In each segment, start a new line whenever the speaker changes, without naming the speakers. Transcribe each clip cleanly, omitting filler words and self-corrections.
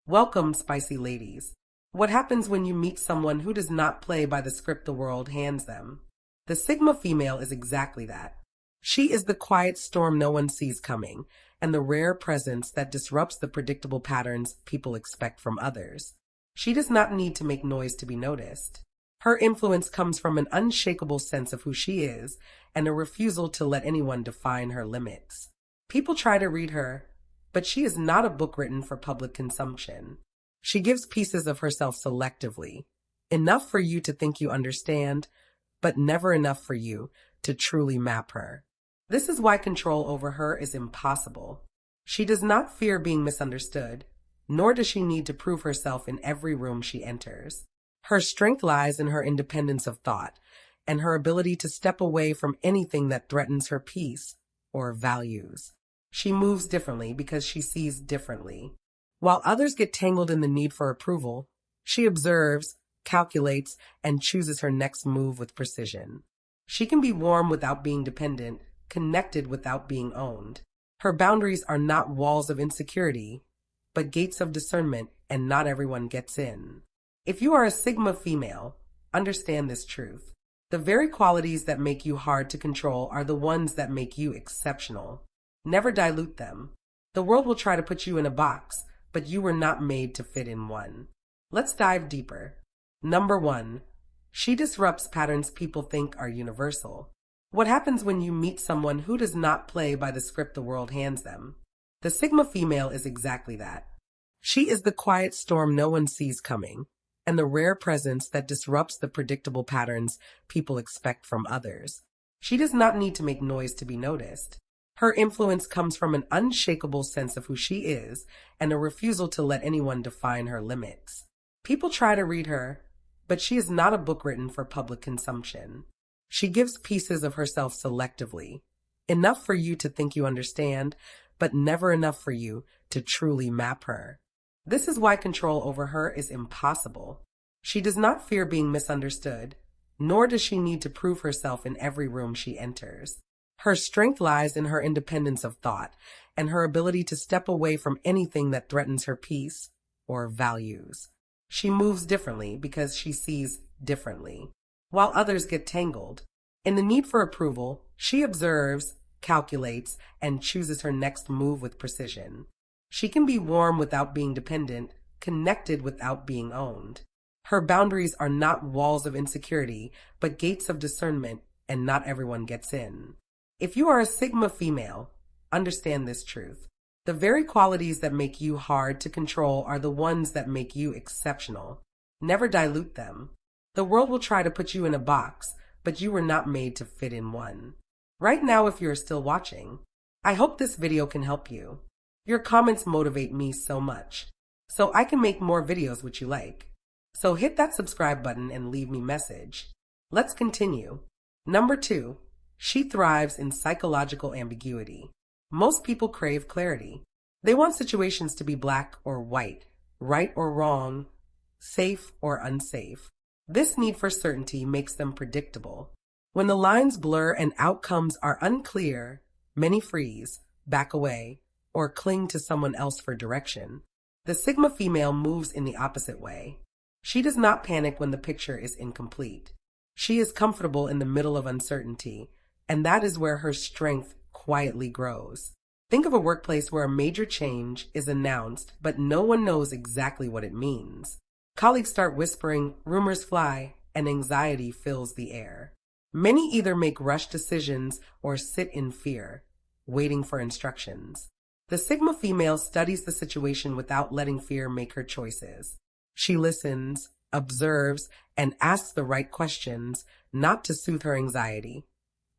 Welcome, spicy ladies. What happens when you meet someone who does not play by the script the world hands them? The Sigma female is exactly that. She is the quiet storm no one sees coming, and the rare presence that disrupts the predictable patterns people expect from others. She does not need to make noise to be noticed. Her influence comes from an unshakable sense of who she is and a refusal to let anyone define her limits. People try to read her, but she is not a book written for public consumption. She gives pieces of herself selectively, enough for you to think you understand, but never enough for you to truly map her. This is why control over her is impossible. She does not fear being misunderstood, nor does she need to prove herself in every room she enters. Her strength lies in her independence of thought and her ability to step away from anything that threatens her peace or values. She moves differently because she sees differently. While others get tangled in the need for approval, she observes, calculates, and chooses her next move with precision. She can be warm without being dependent, connected without being owned. Her boundaries are not walls of insecurity, but gates of discernment, and not everyone gets in. If you are a Sigma female, understand this truth. The very qualities that make you hard to control are the ones that make you exceptional. Never dilute them. The world will try to put you in a box, but you were not made to fit in one. Let's dive deeper. Number 1. She disrupts patterns people think are universal. What happens when you meet someone who does not play by the script the world hands them? The Sigma female is exactly that. She is the quiet storm no one sees coming, and the rare presence that disrupts the predictable patterns people expect from others. She does not need to make noise to be noticed. Her influence comes from an unshakable sense of who she is and a refusal to let anyone define her limits. People try to read her, but she is not a book written for public consumption. She gives pieces of herself selectively, enough for you to think you understand, but never enough for you to truly map her. This is why control over her is impossible. She does not fear being misunderstood, nor does she need to prove herself in every room she enters. Her strength lies in her independence of thought and her ability to step away from anything that threatens her peace or values. She moves differently because she sees differently. While others get tangled in the need for approval, she observes, calculates, and chooses her next move with precision. She can be warm without being dependent, connected without being owned. Her boundaries are not walls of insecurity, but gates of discernment, and not everyone gets in. If you are a Sigma female, understand this truth. The very qualities that make you hard to control are the ones that make you exceptional. Never dilute them. The world will try to put you in a box, but you were not made to fit in one. Right now, if you're still watching, I hope this video can help you. Your comments motivate me so much, so I can make more videos which you like. So hit that subscribe button and leave me a message. Let's continue. Number 2. She thrives in psychological ambiguity. Most people crave clarity. They want situations to be black or white, right or wrong, safe or unsafe. This need for certainty makes them predictable. When the lines blur and outcomes are unclear, many freeze, back away, or cling to someone else for direction. The Sigma female moves in the opposite way. She does not panic when the picture is incomplete. She is comfortable in the middle of uncertainty, and that is where her strength quietly grows. Think of a workplace where a major change is announced, but no one knows exactly what it means. Colleagues start whispering, rumors fly, and anxiety fills the air. Many either make rushed decisions or sit in fear, waiting for instructions. The Sigma female studies the situation without letting fear make her choices. She listens, observes, and asks the right questions, not to soothe her anxiety,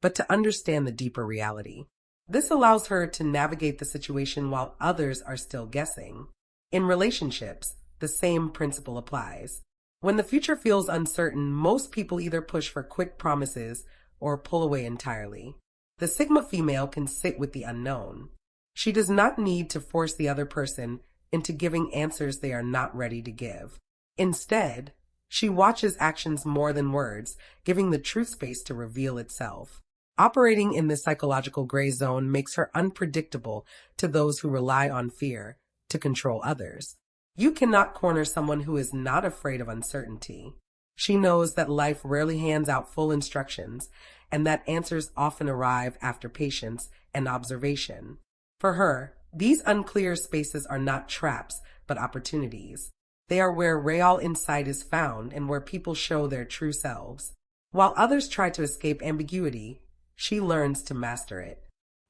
but to understand the deeper reality. This allows her to navigate the situation while others are still guessing. In relationships, the same principle applies. When the future feels uncertain, most people either push for quick promises or pull away entirely. The Sigma female can sit with the unknown. She does not need to force the other person into giving answers they are not ready to give. Instead, she watches actions more than words, giving the truth space to reveal itself. Operating in this psychological gray zone makes her unpredictable to those who rely on fear to control others. You cannot corner someone who is not afraid of uncertainty. She knows that life rarely hands out full instructions and that answers often arrive after patience and observation. For her, these unclear spaces are not traps, but opportunities. They are where real insight is found and where people show their true selves. While others try to escape ambiguity, she learns to master it.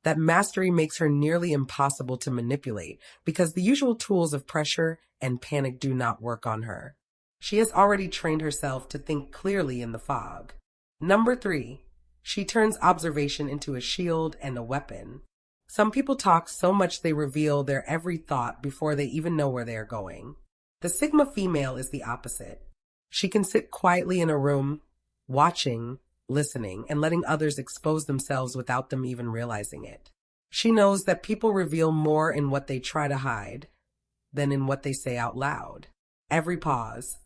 That mastery makes her nearly impossible to manipulate because the usual tools of pressure and panic do not work on her. She has already trained herself to think clearly in the fog. Number 3. She turns observation into a shield and a weapon. Some people talk so much they reveal their every thought before they even know where they are going. The Sigma female is the opposite. She can sit quietly in a room, watching, listening, and letting others expose themselves without them even realizing it. She knows that people reveal more in what they try to hide than in what they say out loud. Every pause,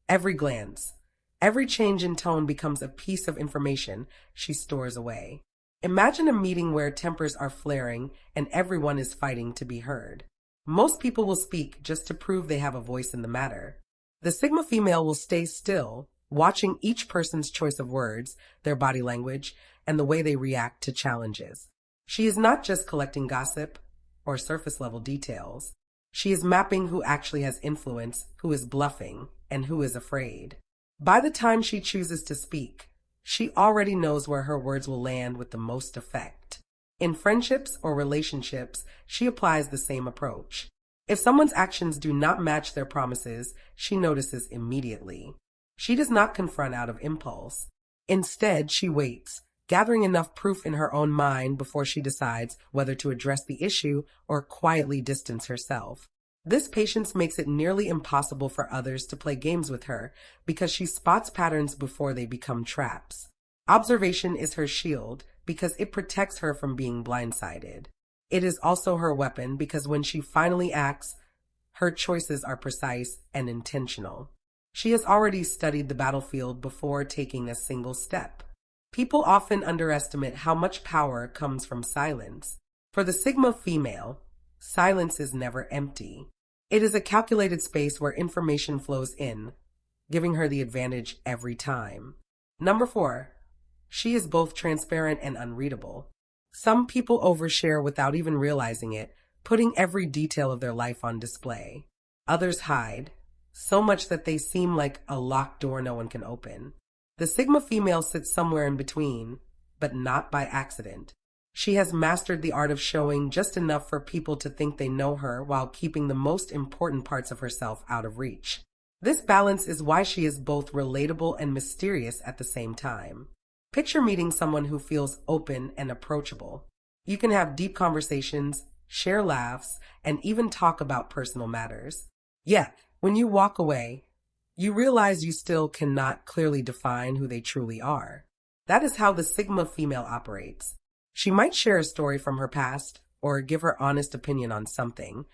every glance, every change in tone becomes a piece of information she stores away. Imagine a meeting where tempers are flaring and everyone is fighting to be heard. Most people will speak just to prove they have a voice in the matter. The Sigma female will stay still, watching each person's choice of words, their body language, and the way they react to challenges. She is not just collecting gossip or surface-level details. She is mapping who actually has influence, who is bluffing, and who is afraid. By the time she chooses to speak, she already knows where her words will land with the most effect. In friendships or relationships, she applies the same approach. If someone's actions do not match their promises, she notices immediately. She does not confront out of impulse. Instead, she waits, gathering enough proof in her own mind before she decides whether to address the issue or quietly distance herself. This patience makes it nearly impossible for others to play games with her because she spots patterns before they become traps. Observation is her shield because it protects her from being blindsided. It is also her weapon because when she finally acts, her choices are precise and intentional. She has already studied the battlefield before taking a single step. People often underestimate how much power comes from silence. For the Sigma female, silence is never empty. It is a calculated space where information flows in, giving her the advantage every time. Number 4. She is both transparent and unreadable. Some people overshare without even realizing it, putting every detail of their life on display. Others hide, so much that they seem like a locked door no one can open. The Sigma female sits somewhere in between, but not by accident. She has mastered the art of showing just enough for people to think they know her while keeping the most important parts of herself out of reach. This balance is why she is both relatable and mysterious at the same time. Picture meeting someone who feels open and approachable. You can have deep conversations, share laughs, and even talk about personal matters. Yet, when you walk away, you realize you still cannot clearly define who they truly are. That is how the Sigma female operates. She might share a story from her past or give her honest opinion on something,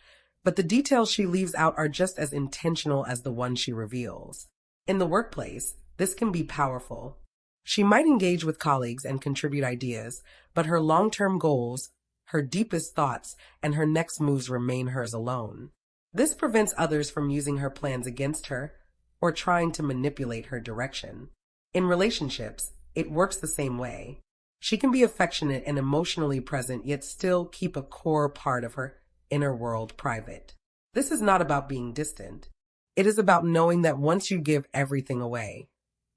but the details she leaves out are just as intentional as the ones she reveals. In the workplace, this can be powerful. She might engage with colleagues and contribute ideas, but her long-term goals, her deepest thoughts, and her next moves remain hers alone. This prevents others from using her plans against her or trying to manipulate her direction. In relationships, it works the same way. She can be affectionate and emotionally present, yet still keep a core part of her inner world private. This is not about being distant. It is about knowing that once you give everything away,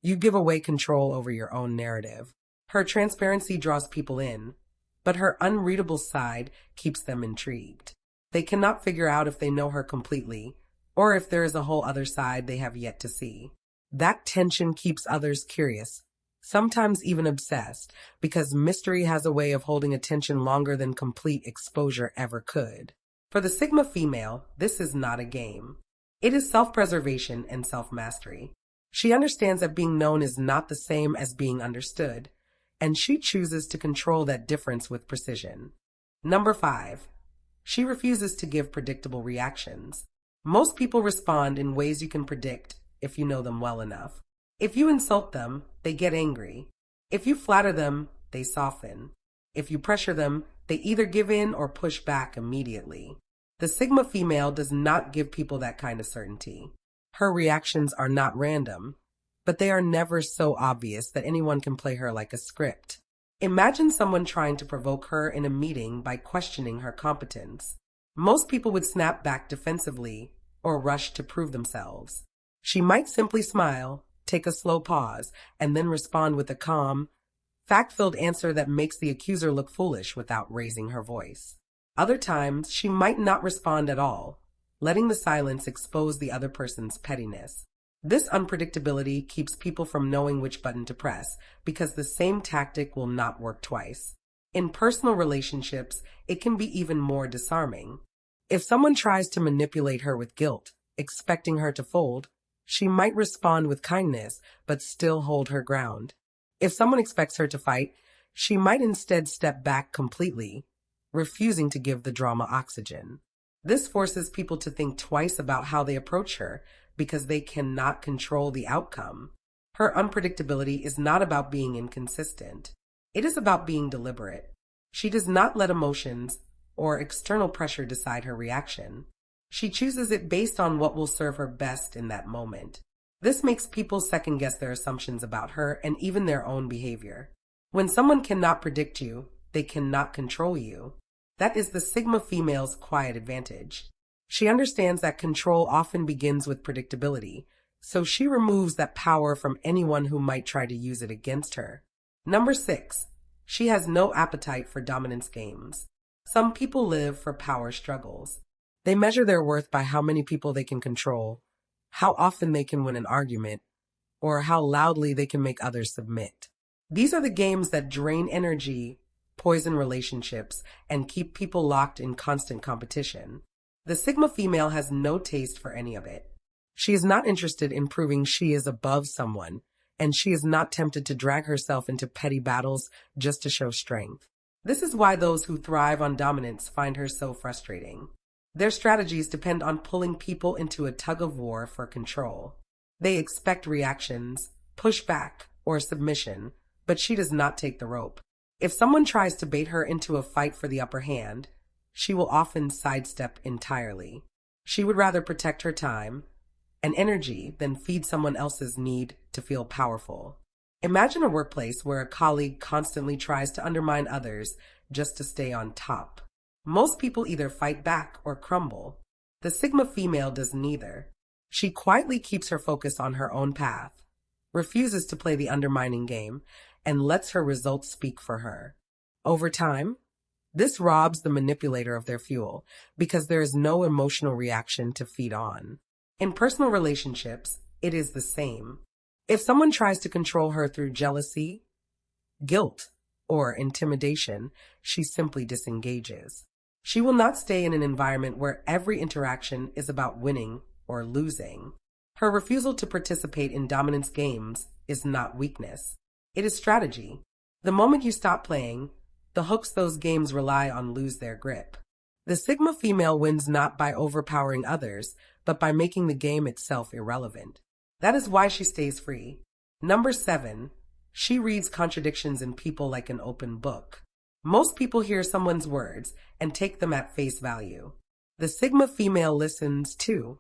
you give away control over your own narrative. Her transparency draws people in, but her unreadable side keeps them intrigued. They cannot figure out if they know her completely, or if there is a whole other side they have yet to see. That tension keeps others curious, sometimes even obsessed, because mystery has a way of holding attention longer than complete exposure ever could. For the Sigma female, this is not a game. It is self-preservation and self-mastery. She understands that being known is not the same as being understood, and she chooses to control that difference with precision. Number 5. She refuses to give predictable reactions. Most people respond in ways you can predict if you know them well enough. If you insult them, they get angry. If you flatter them, they soften. If you pressure them, they either give in or push back immediately. The Sigma female does not give people that kind of certainty. Her reactions are not random, but they are never so obvious that anyone can play her like a script. Imagine someone trying to provoke her in a meeting by questioning her competence. Most people would snap back defensively or rush to prove themselves. She might simply smile, take a slow pause, and then respond with a calm, fact-filled answer that makes the accuser look foolish without raising her voice. Other times, she might not respond at all, letting the silence expose the other person's pettiness. This unpredictability keeps people from knowing which button to press because the same tactic will not work twice. In personal relationships, it can be even more disarming. If someone tries to manipulate her with guilt, expecting her to fold, she might respond with kindness but still hold her ground. If someone expects her to fight, she might instead step back completely, refusing to give the drama oxygen. This forces people to think twice about how they approach her because they cannot control the outcome. Her unpredictability is not about being inconsistent. It is about being deliberate. She does not let emotions or external pressure decide her reaction. She chooses it based on what will serve her best in that moment. This makes people second-guess their assumptions about her and even their own behavior. When someone cannot predict you, they cannot control you. That is the Sigma female's quiet advantage. She understands that control often begins with predictability, so she removes that power from anyone who might try to use it against her. Number 6. She has no appetite for dominance games. Some people live for power struggles. They measure their worth by how many people they can control, how often they can win an argument, or how loudly they can make others submit. These are the games that drain energy, poison relationships, and keep people locked in constant competition. The Sigma female has no taste for any of it. She is not interested in proving she is above someone, and she is not tempted to drag herself into petty battles just to show strength. This is why those who thrive on dominance find her so frustrating. Their strategies depend on pulling people into a tug-of-war for control. They expect reactions, pushback, or submission, but she does not take the rope. If someone tries to bait her into a fight for the upper hand, she will often sidestep entirely. She would rather protect her time and energy than feed someone else's need to feel powerful. Imagine a workplace where a colleague constantly tries to undermine others just to stay on top. Most people either fight back or crumble. The Sigma female does neither. She quietly keeps her focus on her own path, refuses to play the undermining game, and lets her results speak for her. Over time, this robs the manipulator of their fuel because there is no emotional reaction to feed on. In personal relationships, it is the same. If someone tries to control her through jealousy, guilt, or intimidation, she simply disengages. She will not stay in an environment where every interaction is about winning or losing. Her refusal to participate in dominance games is not weakness. It is strategy. The moment you stop playing, the hooks those games rely on lose their grip. The Sigma female wins not by overpowering others, but by making the game itself irrelevant. That is why she stays free. Number 7. She reads contradictions in people like an open book. Most people hear someone's words and take them at face value. The Sigma female listens too,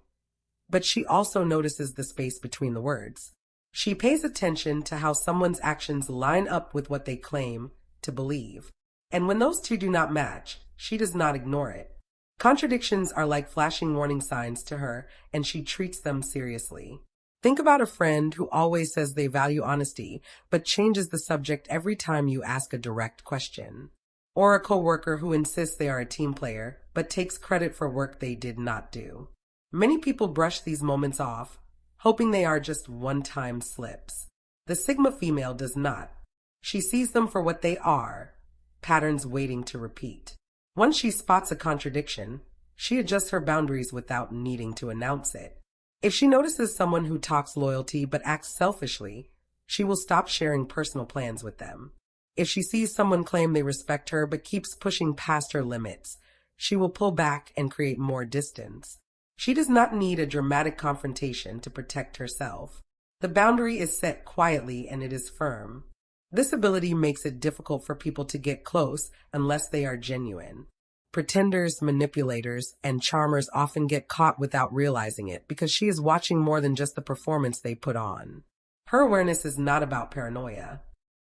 but she also notices the space between the words. She pays attention to how someone's actions line up with what they claim to believe. And when those two do not match, she does not ignore it. Contradictions are like flashing warning signs to her, and she treats them seriously. Think about a friend who always says they value honesty, but changes the subject every time you ask a direct question. Or a coworker who insists they are a team player, but takes credit for work they did not do. Many people brush these moments off, hoping they are just one-time slips. The Sigma female does not. She sees them for what they are, patterns waiting to repeat. Once she spots a contradiction, she adjusts her boundaries without needing to announce it. If she notices someone who talks loyalty but acts selfishly, she will stop sharing personal plans with them. If she sees someone claim they respect her but keeps pushing past her limits, she will pull back and create more distance. She does not need a dramatic confrontation to protect herself. The boundary is set quietly and it is firm. This ability makes it difficult for people to get close unless they are genuine. Pretenders, manipulators, and charmers often get caught without realizing it because she is watching more than just the performance they put on. Her awareness is not about paranoia.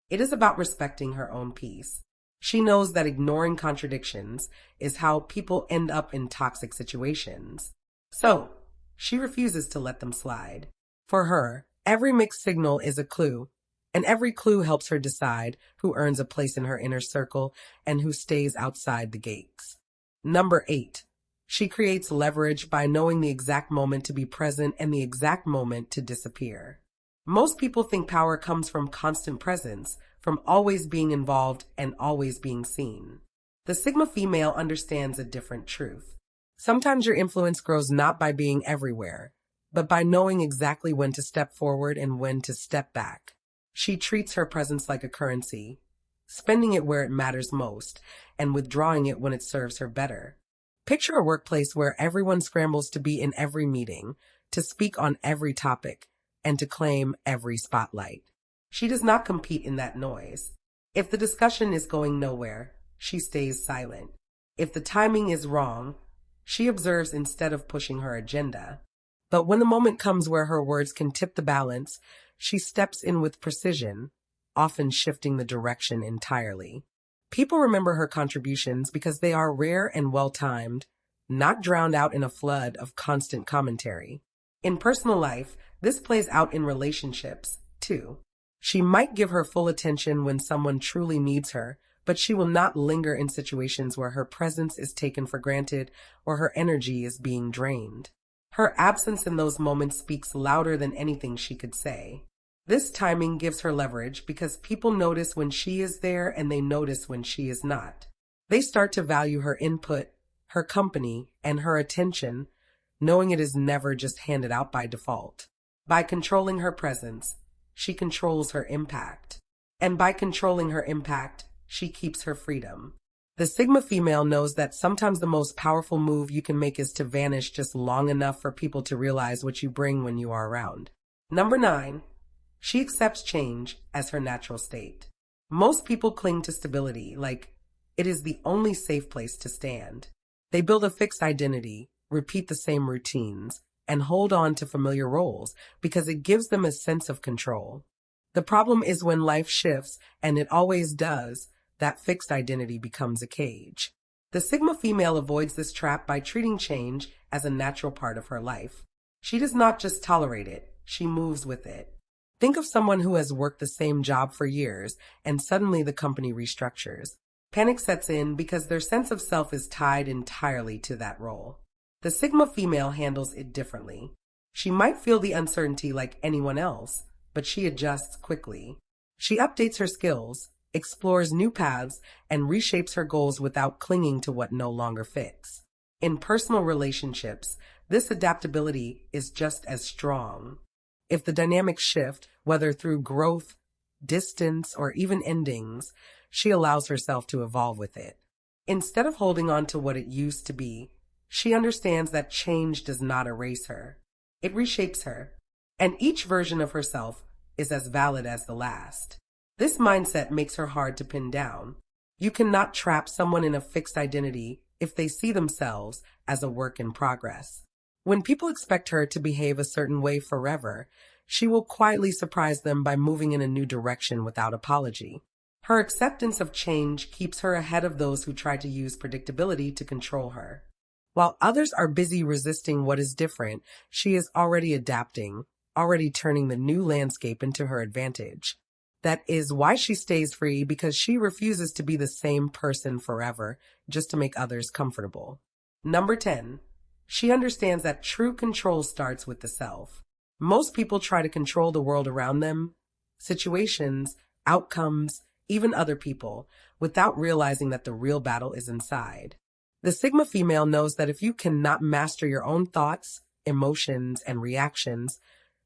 It is about respecting her own peace. She knows that ignoring contradictions is how people end up in toxic situations. So, she refuses to let them slide. For her, every mixed signal is a clue, and every clue helps her decide who earns a place in her inner circle and who stays outside the gates. Number 8. She creates leverage by knowing the exact moment to be present and the exact moment to disappear. Most people think power comes from constant presence, from always being involved and always being seen. The Sigma female understands a different truth. Sometimes your influence grows not by being everywhere, but by knowing exactly when to step forward and when to step back. She treats her presence like a currency, spending it where it matters most and withdrawing it when it serves her better. Picture a workplace where everyone scrambles to be in every meeting, to speak on every topic, and to claim every spotlight. She does not compete in that noise. If the discussion is going nowhere, she stays silent. If the timing is wrong, she observes instead of pushing her agenda. But when the moment comes where her words can tip the balance, she steps in with precision, often shifting the direction entirely. People remember her contributions because they are rare and well-timed, not drowned out in a flood of constant commentary. In personal life, this plays out in relationships, too. She might give her full attention when someone truly needs her, but she will not linger in situations where her presence is taken for granted or her energy is being drained. Her absence in those moments speaks louder than anything she could say. This timing gives her leverage because people notice when she is there and they notice when she is not. They start to value her input, her company, and her attention, knowing it is never just handed out by default. By controlling her presence, she controls her impact. And by controlling her impact, she keeps her freedom. The Sigma female knows that sometimes the most powerful move you can make is to vanish just long enough for people to realize what you bring when you are around. Number 9. She accepts change as her natural state. Most people cling to stability like it is the only safe place to stand. They build a fixed identity, repeat the same routines, and hold on to familiar roles because it gives them a sense of control. The problem is when life shifts, and it always does, that fixed identity becomes a cage. The Sigma female avoids this trap by treating change as a natural part of her life. She does not just tolerate it, she moves with it. Think of someone who has worked the same job for years and suddenly the company restructures. Panic sets in because their sense of self is tied entirely to that role. The Sigma female handles it differently. She might feel the uncertainty like anyone else, but she adjusts quickly. She updates her skills, explores new paths, and reshapes her goals without clinging to what no longer fits. In personal relationships, this adaptability is just as strong. If the dynamics shift, whether through growth, distance, or even endings, she allows herself to evolve with it. Instead of holding on to what it used to be, she understands that change does not erase her. It reshapes her, and each version of herself is as valid as the last. This mindset makes her hard to pin down. You cannot trap someone in a fixed identity if they see themselves as a work in progress. When people expect her to behave a certain way forever, she will quietly surprise them by moving in a new direction without apology. Her acceptance of change keeps her ahead of those who try to use predictability to control her. While others are busy resisting what is different, she is already adapting, already turning the new landscape into her advantage. That is why she stays free, because she refuses to be the same person forever just to make others comfortable. Number 10. She understands that true control starts with the self. Most people try to control the world around them, situations, outcomes, even other people, without realizing that the real battle is inside. The Sigma female knows that if you cannot master your own thoughts, emotions, and reactions,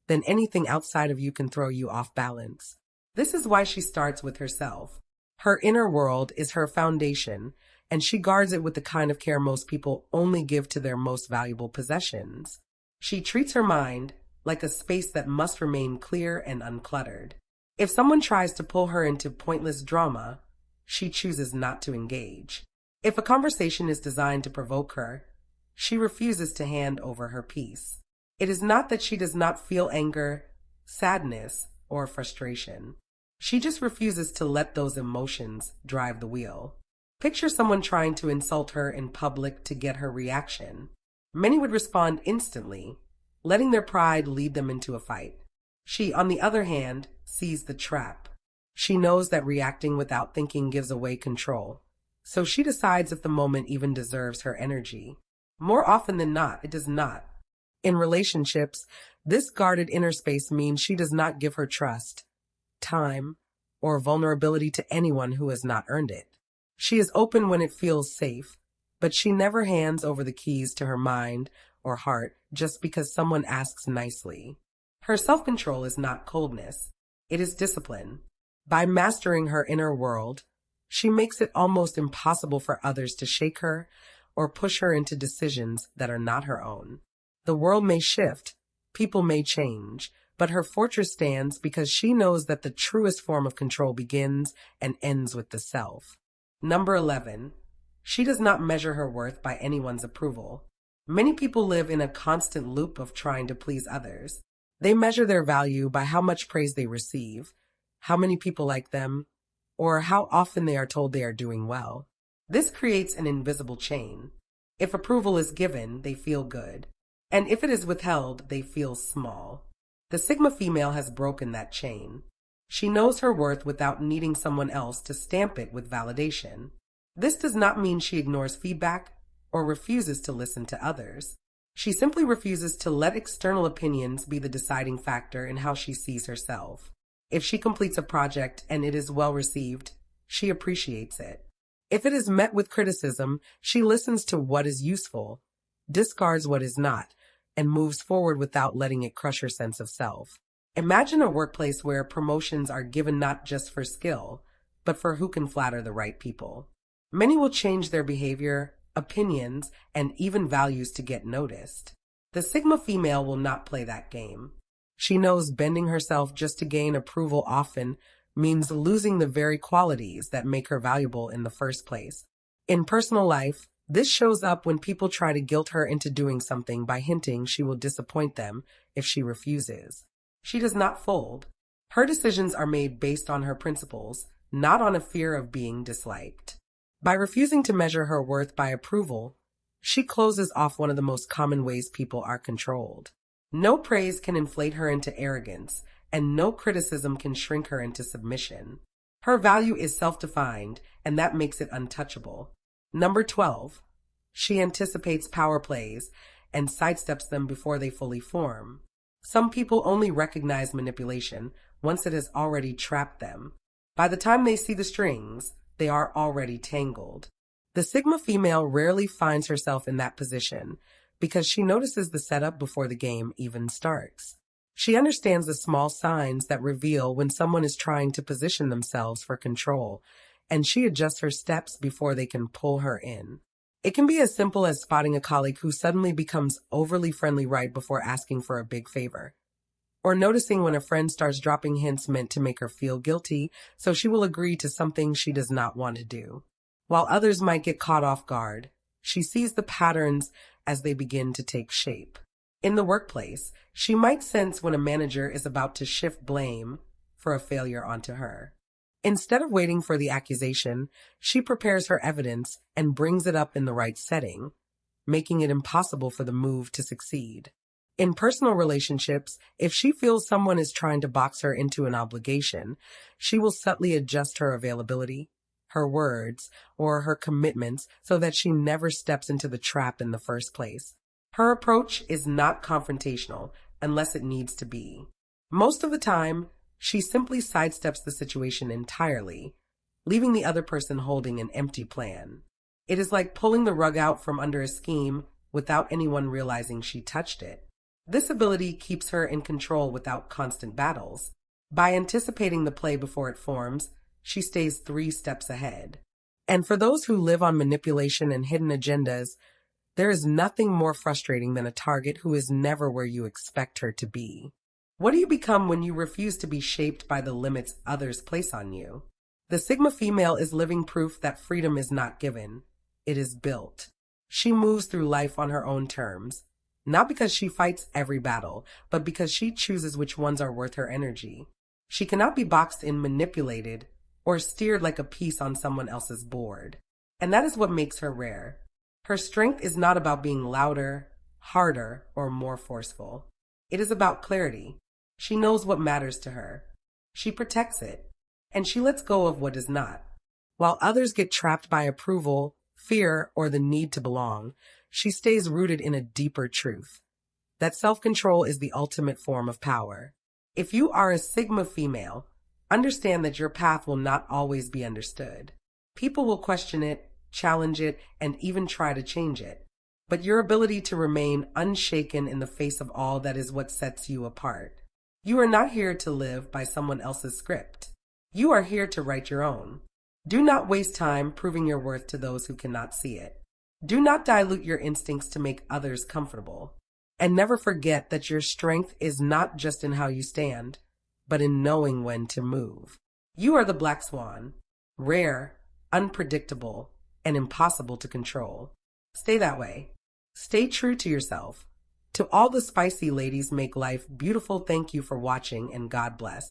then anything outside of you can throw you off balance. This is why she starts with herself. Her inner world is her foundation, and she guards it with the kind of care most people only give to their most valuable possessions. She treats her mind like a space that must remain clear and uncluttered. If someone tries to pull her into pointless drama, she chooses not to engage. If a conversation is designed to provoke her, she refuses to hand over her peace. It is not that she does not feel anger, sadness, or frustration. She just refuses to let those emotions drive the wheel. Picture someone trying to insult her in public to get her reaction. Many would respond instantly, letting their pride lead them into a fight. She, on the other hand, sees the trap. She knows that reacting without thinking gives away control. So she decides if the moment even deserves her energy. More often than not, it does not. In relationships, this guarded inner space means she does not give her trust, time, or vulnerability to anyone who has not earned it. She is open when it feels safe, but she never hands over the keys to her mind or heart just because someone asks nicely. Her self-control is not coldness. It is discipline. By mastering her inner world, she makes it almost impossible for others to shake her or push her into decisions that are not her own. The world may shift, people may change, but her fortress stands because she knows that the truest form of control begins and ends with the self. Number 11. She does not measure her worth by anyone's approval. Many people live in a constant loop of trying to please others. They measure their value by how much praise they receive, how many people like them, or how often they are told they are doing well. This creates an invisible chain. If approval is given, they feel good. And if it is withheld, they feel small. The Sigma female has broken that chain. She knows her worth without needing someone else to stamp it with validation. This does not mean she ignores feedback or refuses to listen to others. She simply refuses to let external opinions be the deciding factor in how she sees herself. If she completes a project and it is well received, she appreciates it. If it is met with criticism, she listens to what is useful, discards what is not, and moves forward without letting it crush her sense of self. Imagine a workplace where promotions are given not just for skill, but for who can flatter the right people. Many will change their behavior, opinions, and even values to get noticed. The Sigma female will not play that game. She knows bending herself just to gain approval often means losing the very qualities that make her valuable in the first place. In personal life, this shows up when people try to guilt her into doing something by hinting she will disappoint them if she refuses. She does not fold. Her decisions are made based on her principles, not on a fear of being disliked. By refusing to measure her worth by approval, she closes off one of the most common ways people are controlled. No praise can inflate her into arrogance, and no criticism can shrink her into submission. Her value is self-defined, and that makes it untouchable. Number 12. She anticipates power plays and sidesteps them before they fully form. Some people only recognize manipulation once it has already trapped them. By the time they see the strings, they are already tangled. The Sigma female rarely finds herself in that position because she notices the setup before the game even starts. She understands the small signs that reveal when someone is trying to position themselves for control, and she adjusts her steps before they can pull her in. It can be as simple as spotting a colleague who suddenly becomes overly friendly right before asking for a big favor, or noticing when a friend starts dropping hints meant to make her feel guilty, so she will agree to something she does not want to do. While others might get caught off guard, she sees the patterns as they begin to take shape. In the workplace, she might sense when a manager is about to shift blame for a failure onto her. Instead of waiting for the accusation, she prepares her evidence and brings it up in the right setting, making it impossible for the move to succeed. In personal relationships, if she feels someone is trying to box her into an obligation, she will subtly adjust her availability, her words, or her commitments so that she never steps into the trap in the first place. Her approach is not confrontational unless it needs to be. Most of the time, she simply sidesteps the situation entirely, leaving the other person holding an empty plan. It is like pulling the rug out from under a scheme without anyone realizing she touched it. This ability keeps her in control without constant battles. By anticipating the play before it forms, she stays 3 steps ahead. And for those who live on manipulation and hidden agendas, there is nothing more frustrating than a target who is never where you expect her to be. What do you become when you refuse to be shaped by the limits others place on you? The Sigma female is living proof that freedom is not given. it is built. She moves through life on her own terms, not because she fights every battle, but because she chooses which ones are worth her energy. She cannot be boxed in, manipulated, or steered like a piece on someone else's board. And that is what makes her rare. Her strength is not about being louder, harder, or more forceful. It is about clarity. She knows what matters to her. She protects it, and she lets go of what does not. While others get trapped by approval, fear, or the need to belong, she stays rooted in a deeper truth. That self-control is the ultimate form of power. If you are a Sigma female, understand that your path will not always be understood. People will question it, challenge it, and even try to change it. But your ability to remain unshaken in the face of all that is what sets you apart. You are not here to live by someone else's script. You are here to write your own. Do not waste time proving your worth to those who cannot see it. Do not dilute your instincts to make others comfortable. And never forget that your strength is not just in how you stand, but in knowing when to move. You are the Black Swan, rare, unpredictable, and impossible to control. Stay that way. Stay true to yourself. To all the spicy ladies, make life beautiful. Thank you for watching, and God bless.